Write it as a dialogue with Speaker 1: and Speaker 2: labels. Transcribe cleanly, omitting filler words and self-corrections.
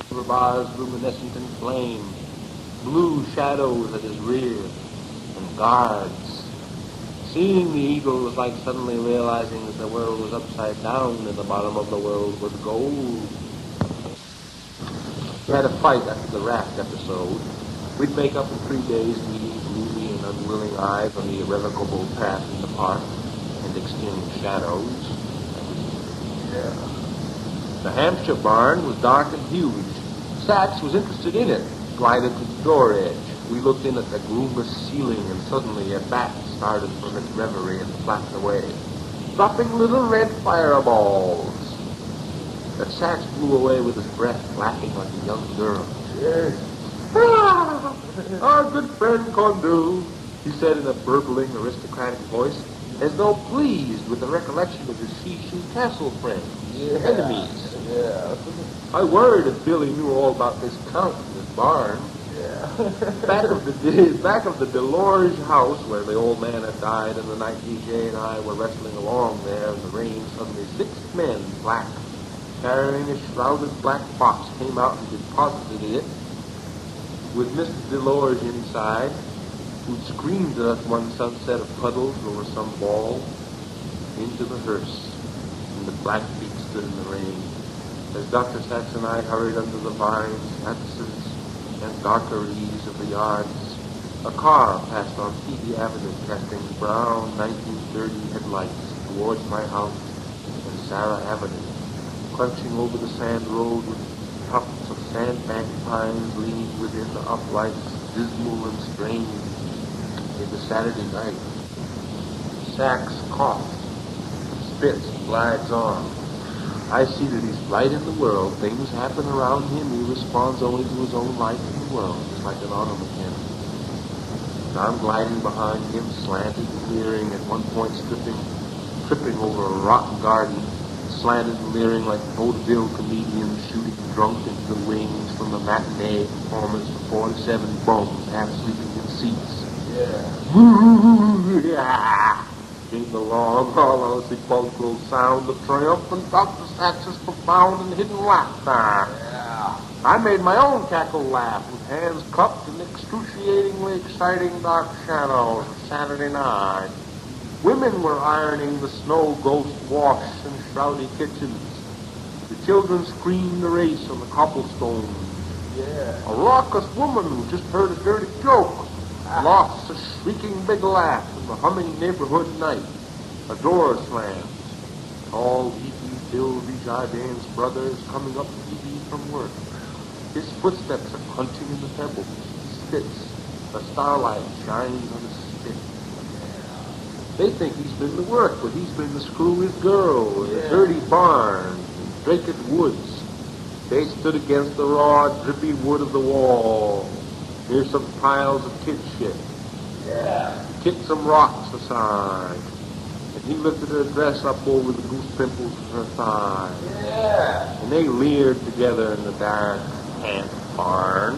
Speaker 1: silver bars luminescent in flame, blue shadows at his rear, and guards. Seeing the eagle was like suddenly realizing that the world was upside down and the bottom of the world was gold. We had a fight after the raft episode. We'd make up in 3 days, meeting gloomy and unwilling eyes on the irrevocable path in the park and exchange shadows. The Hampshire barn was dark and huge. Sax was interested in it, glided to the door edge. We looked in at the gloomless ceiling, and suddenly a bat started from its reverie and flapped away, dropping little red fireballs. But Sax blew away with his breath, laughing like a young girl. Our good friend Condu, he said in a burbling, aristocratic voice, as though pleased with the recollection of his Shishu Castle friends, enemies. I worried if Billy knew all about this count in his barn. Back of the Delorge house where the old man had died, and the night DJ and I were wrestling along there in the rain, suddenly 6 men, black, carrying a shrouded black box, came out and deposited it with Mr. Delorge inside, who screamed at us one sunset of puddles over some ball into the hearse, and the black feet stood in the rain. As Doctor Sax and I hurried under the vines, cactuses, and darker eaves of the yards, a car passed on Phoebe Avenue, casting brown 1930 headlights towards my house and Sarah Avenue, crunching over the sand road with tufts of sandbank pines leaning within the uplights, dismal and strange in the Saturday night. Sax coughs, spits, glides on. I see that he's right in the world. Things happen around him. He responds only to his own life in the world, just like an auto mechanic. And I'm gliding behind him, slanted and leering, at one point tripping over a rotten garden, slanted and leering like vaudeville comedians shooting drunk into the wings from a matinee performance for 47 bums half sleeping in seats. Came the long, hollow, sepulchral sound of triumphant Dr. Sax's profound and hidden laughter. I made my own cackle laugh with hands cupped in excruciatingly exciting dark shadows of Saturday night. Women were ironing the snow ghost wash in shroudy kitchens. The children screamed the race on the cobblestones. A raucous woman who just heard a dirty joke lost a shrieking big laugh in the humming neighborhood night. A door slams. Tall, beefy Bill Desjardins' brother is coming up TV from work. His footsteps are crunching in the pebbles. He spits. The starlight shines on his spit. They think he's been to work, but he's been to screw his girl in a dirty barn in Drake Woods. They stood against the raw, drippy wood of the wall. Here's some piles of kid shit. Kicked some rocks aside. And he lifted her dress up over the goose pimples of her thigh. And they leered together in the dark ant barn.